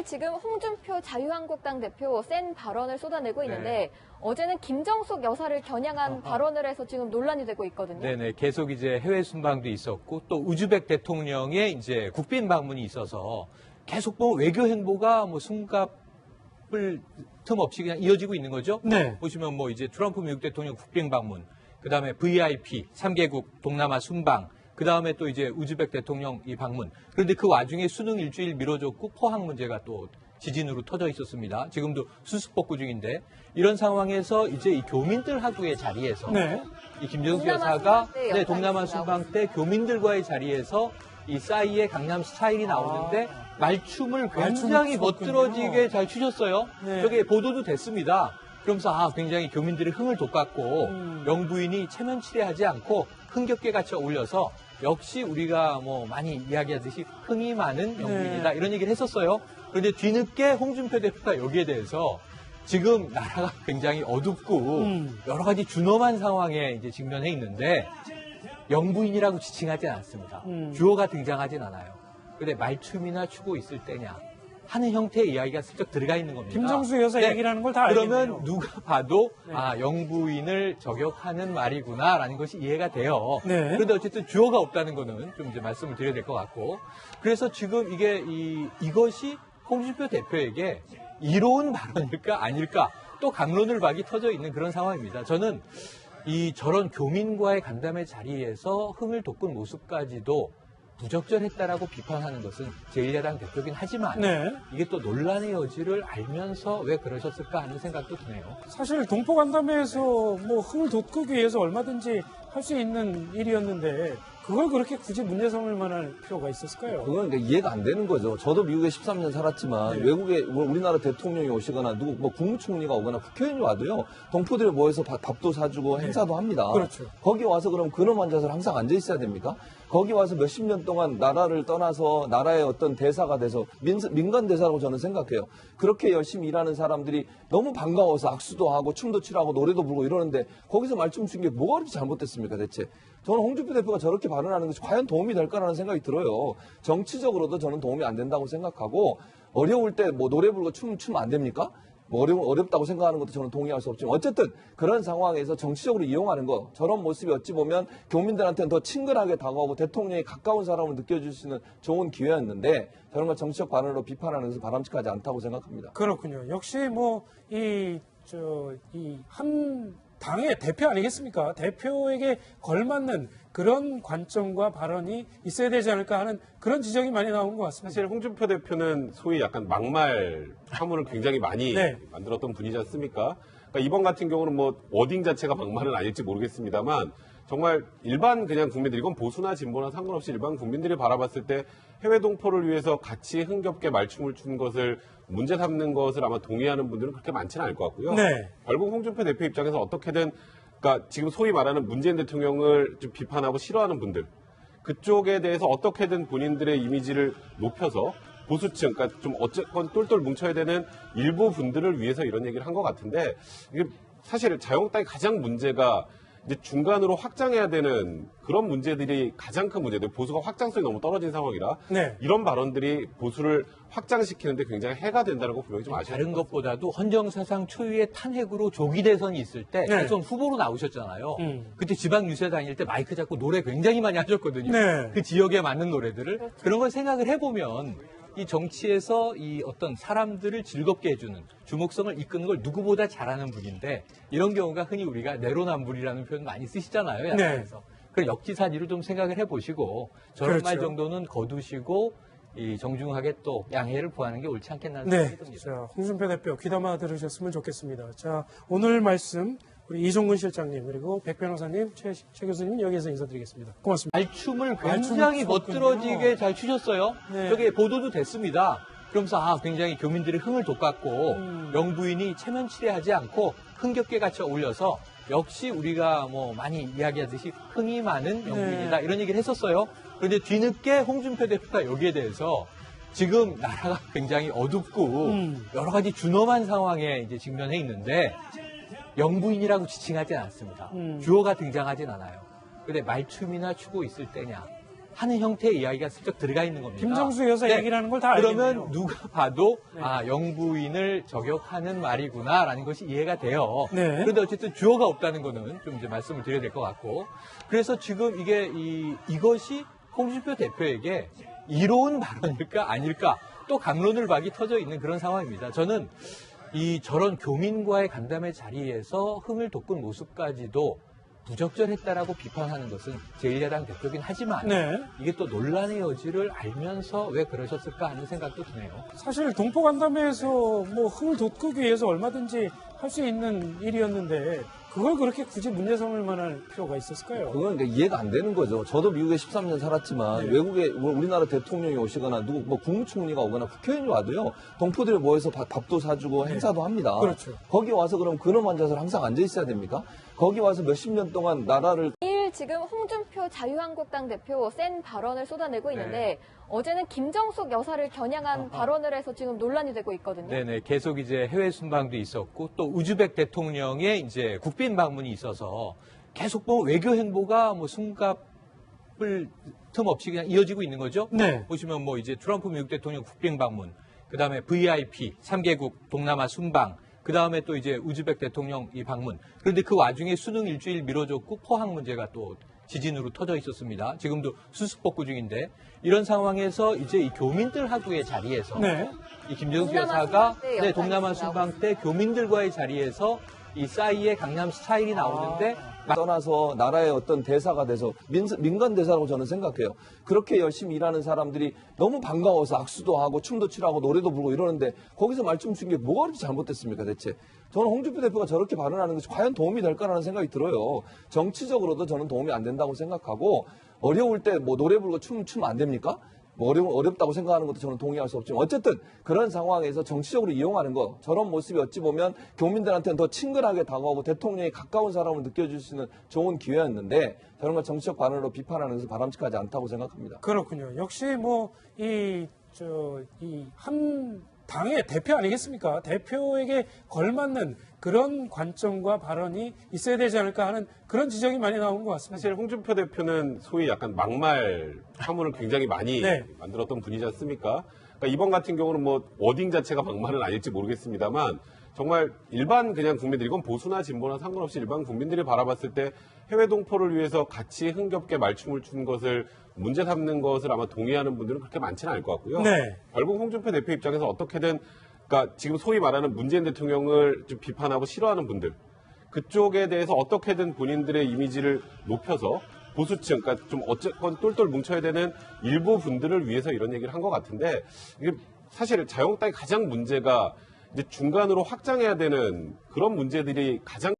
사실 지금 홍준표 자유한국당 대표 센 발언을 쏟아내고 있는데 어제는 김정숙 여사를 겨냥한 발언을 해서 지금 논란이 되고 있거든요. 네네. 계속 이제 해외 순방도 있었고 또 우즈벡 대통령의 이제 국빈 방문이 있어서 계속 뭐 외교 행보가 뭐 숨갑을 틈 없이 그냥 이어지고 있는 거죠. 네. 보시면 뭐 이제 트럼프 미국 대통령 국빈 방문, 그 다음에 VIP 3개국 동남아 순방, 그 다음에 또 이제 우즈벡 대통령 이 방문. 그런데 그 와중에 수능 일주일 미뤄졌고 포항 문제가 또 지진으로 터져 있었습니다. 지금도 수습복구 중인데 이런 상황에서 이제 이 교민들하고의 자리에서 이 김정숙 여사가 동남아 순방 때 교민들과의 자리에서 이 싸이의 강남 스타일이 나오는데 말춤을 굉장히 멋들어지게 잘 추셨어요. 저게 보도도 됐습니다. 그러면서 굉장히 교민들의 흥을 돋갔고 영부인이 체면치레하지 않고 흥겹게 같이 어울려서 역시 우리가 뭐 많이 이야기하듯이 흥이 많은 영부인이다 이런 얘기를 했었어요. 그런데 뒤늦게 홍준표 대표가 여기에 대해서 지금 나라가 굉장히 어둡고 여러 가지 준엄한 상황에 이제 직면해 있는데 영부인이라고 지칭하지 않았습니다. 주어가 등장하진 않아요. 근데 말춤이나 추고 있을 때냐 하는 형태의 이야기가 슬쩍 들어가 있는 겁니다. 김정숙 여사 얘기라는 걸 다 알겠네요. 그러면 누가 봐도 영부인을 저격하는 말이구나라는 것이 이해가 돼요. 그런데 어쨌든 주어가 없다는 거는 좀 이제 말씀을 드려야 될 것 같고 그래서 지금 이것이 홍준표 대표에게 이로운 발언일까 아닐까 또 강론을 박이 터져 있는 그런 상황입니다. 저는 저런 교민과의 간담회 자리에서 흥을 돋군 모습까지도 부적절했다라고 비판하는 것은 제1야당 대표긴 하지만 이게 또 논란의 여지를 알면서 왜 그러셨을까 하는 생각도 드네요. 사실 동포간담회에서 뭐 흥을 돋구기 위해서 얼마든지 할 수 있는 일이었는데 그걸 그렇게 굳이 문제 삼을 만할 필요가 있었을까요? 그건 그러니까 이해가 안 되는 거죠. 저도 미국에 13년 살았지만 외국에 우리나라 대통령이 오시거나 뭐 국무총리가 오거나 국회의원이 와도요. 동포들이 모여서 밥도 사주고 행사도 합니다. 그렇죠. 거기 와서 그럼 그놈 앉아서 항상 앉아 있어야 됩니까? 거기 와서 몇십 년 동안 나라를 떠나서 나라의 어떤 대사가 돼서 민간 대사라고 저는 생각해요. 그렇게 열심히 일하는 사람들이 너무 반가워서 악수도 하고 춤도 추라고 노래도 부르고 이러는데 거기서 말씀 준 게 뭐가 그렇게 잘못됐습니까 대체? 저는 홍준표 대표가 저렇게 발언하는 것이 과연 도움이 될까라는 생각이 들어요. 정치적으로도 저는 도움이 안 된다고 생각하고 어려울 때 뭐 노래 부르고 춤 안 됩니까? 뭐 어렵다고 생각하는 것도 저는 동의할 수 없지만 어쨌든 그런 상황에서 정치적으로 이용하는 거 저런 모습이 어찌 보면 교민들한테는 더 친근하게 다가오고 대통령이 가까운 사람을 느껴줄 수 있는 좋은 기회였는데 저런 걸 정치적 반응으로 비판하는 것은 바람직하지 않다고 생각합니다. 그렇군요. 역시 뭐 한 당의 대표 아니겠습니까? 대표에게 걸맞는 그런 관점과 발언이 있어야 되지 않을까 하는 그런 지적이 많이 나온 것 같습니다. 사실 홍준표 대표는 소위 약간 막말 파문을 굉장히 많이 만들었던 분이지 않습니까? 그러니까 이번 같은 경우는 뭐 워딩 자체가 막말은 아닐지 모르겠습니다만 정말 일반 그냥 국민들 이건 보수나 진보나 상관없이 일반 국민들이 바라봤을 때 해외 동포를 위해서 같이 흥겹게 말춤을 춘 것을 문제 삼는 것을 아마 동의하는 분들은 그렇게 많지는 않을 것 같고요. 결국 홍준표 대표 입장에서 어떻게든 그러니까 지금 소위 말하는 문재인 대통령을 좀 비판하고 싫어하는 분들 그쪽에 대해서 어떻게든 본인들의 이미지를 높여서 보수층, 그러니까 좀 어쨌건 똘똘 뭉쳐야 되는 일부 분들을 위해서 이런 얘기를 한 것 같은데 이게 사실 자유한국당의 가장 문제가 이제 중간으로 확장해야 되는 그런 문제들이 가장 큰 문제들. 보수가 확장성이 너무 떨어진 상황이라 이런 발언들이 보수를 확장시키는데 굉장히 해가 된다는 거 분명히 좀 아셔야 다른 것보다도 헌정사상 초유의 탄핵으로 조기 대선이 있을 때 대선 후보로 나오셨잖아요. 그때 지방 유세 다닐 때 마이크 잡고 노래 굉장히 많이 하셨거든요. 그 지역에 맞는 노래들을. 그런 걸 생각을 해보면 이 정치에서 이 어떤 사람들을 즐겁게 해주는 주목성을 이끄는 걸 누구보다 잘하는 분인데 이런 경우가 흔히 우리가 내로남불이라는 표현 많이 쓰시잖아요. 야당에서. 그 역지사지를 좀 생각을 해보시고 저런 말 정도는 거두시고 이 정중하게 또 양해를 구하는 게 옳지 않겠나 생각이 듭니다. 자, 홍준표 대표 귀담아 들으셨으면 좋겠습니다. 자, 오늘 말씀 우리 이종근 실장님 그리고 백 변호사님, 최 교수님 여기서 인사드리겠습니다. 고맙습니다. 말춤을 굉장히 멋들어지게 잘 추셨어요. 저게 보도도 됐습니다. 그러면서 굉장히 교민들의 흥을 돋갔고 영부인이 체면치레하지 않고 흥겹게 같이 어울려서 역시 우리가 뭐 많이 이야기하듯이 흥이 많은 영부인이다 이런 얘기를 했었어요. 그런데 뒤늦게 홍준표 대표가 여기에 대해서 지금 나라가 굉장히 어둡고 여러 가지 준엄한 상황에 이제 직면해 있는데 영부인이라고 지칭하지 않았습니다. 주어가 등장하진 않아요. 근데 말춤이나 추고 있을 때냐 하는 형태의 이야기가 슬쩍 들어가 있는 겁니다. 김정수 여사 얘기라는 걸 다 알겠네요. 그러면 누가 봐도 영부인을 저격하는 말이구나라는 것이 이해가 돼요. 네. 그런데 어쨌든 주어가 없다는 거는 좀 이제 말씀을 드려야 될 것 같고, 그래서 지금 이것이 홍준표 대표에게 이로운 발언일까 아닐까 또 강론을 박이 터져 있는 그런 상황입니다. 저는 저런 교민과의 간담회 자리에서 흥을 돋군 모습까지도 부적절했다라고 비판하는 것은 제1야당 대표긴 하지만 네. 이게 또 논란의 여지를 알면서 왜 그러셨을까 하는 생각도 드네요. 사실 동포간담회에서 뭐 흥을 돋구기 위해서 얼마든지 할 수 있는 일이었는데 그걸 그렇게 굳이 문제 삼을 만할 필요가 있었을까요? 그건 그러니까 이해가 안 되는 거죠. 저도 미국에 13년 살았지만 외국에 우리나라 대통령이 오시거나 누구 국무총리가 오거나 국회의원이 와도요. 동포들이 모여서 밥도 사주고 행사도 합니다. 그렇죠. 거기 와서 그럼 근엄 앉아서 항상 앉아 있어야 됩니까? 거기 와서 몇십 년 동안 나라를 지금 홍준표 자유한국당 대표 센 발언을 쏟아내고 있는데 어제는 김정숙 여사를 겨냥한 발언을 해서 지금 논란이 되고 있거든요. 네네. 계속 이제 해외 순방도 있었고 또 우즈벡 대통령의 이제 국빈 방문이 있어서 계속 뭐 외교 행보가 뭐 숨갑을 틈 없이 그냥 이어지고 있는 거죠. 네. 보시면 뭐 이제 트럼프 미국 대통령 국빈 방문, 그 다음에 VIP 3개국 동남아 순방, 그 다음에 또 이제 우즈벡 대통령 이 방문. 그런데 그 와중에 수능 일주일 미뤄졌고 포항 문제가 또 지진으로 터져 있었습니다. 지금도 수습 복구 중인데 이런 상황에서 이제 이 교민들하고의 자리에서 이 김정숙 여사가 동남아 순방 때 교민들과의 자리에서 이 싸이의 강남 스타일이 나오는데 떠나서 나라의 어떤 대사가 돼서 민간 대사라고 저는 생각해요. 그렇게 열심히 일하는 사람들이 너무 반가워서 악수도 하고 춤도 추라고 노래도 부르고 이러는데 거기서 말씀 준 게 뭐가 그렇게 잘못됐습니까 대체? 저는 홍준표 대표가 저렇게 발언하는 것이 과연 도움이 될까라는 생각이 들어요. 정치적으로도 저는 도움이 안 된다고 생각하고 어려울 때 뭐 노래 부르고 춤 안 됩니까? 뭐 어렵다고 생각하는 것도 저는 동의할 수 없지만 어쨌든 그런 상황에서 정치적으로 이용하는 거 저런 모습이 어찌 보면 교민들한테는 더 친근하게 다가오고 대통령이 가까운 사람을 느껴줄 수 있는 좋은 기회였는데 저런 걸 정치적 반응으로 비판하는 것은 바람직하지 않다고 생각합니다. 그렇군요. 역시 뭐 한 당의 대표 아니겠습니까? 대표에게 걸맞는 그런 관점과 발언이 있어야 되지 않을까 하는 그런 지적이 많이 나오는 것 같습니다. 사실 홍준표 대표는 소위 약간 막말 파문을 굉장히 많이 만들었던 분이지 않습니까? 그러니까 이번 같은 경우는 뭐 워딩 자체가 막말은 아닐지 모르겠습니다만 정말 일반 그냥 국민들, 이건 보수나 진보나 상관없이 일반 국민들이 바라봤을 때 해외 동포를 위해서 같이 흥겹게 말춤을 춘 것을 문제 삼는 것을 아마 동의하는 분들은 그렇게 많지는 않을 것 같고요. 결국 홍준표 대표 입장에서 어떻게든 그러니까 지금 소위 말하는 문재인 대통령을 좀 비판하고 싫어하는 분들 그쪽에 대해서 어떻게든 본인들의 이미지를 높여서 보수층, 그러니까 좀 어쨌건 똘똘 뭉쳐야 되는 일부 분들을 위해서 이런 얘기를 한 것 같은데 이게 사실 자유한국당의 가장 문제가 이제 중간으로 확장해야 되는 그런 문제들이 가장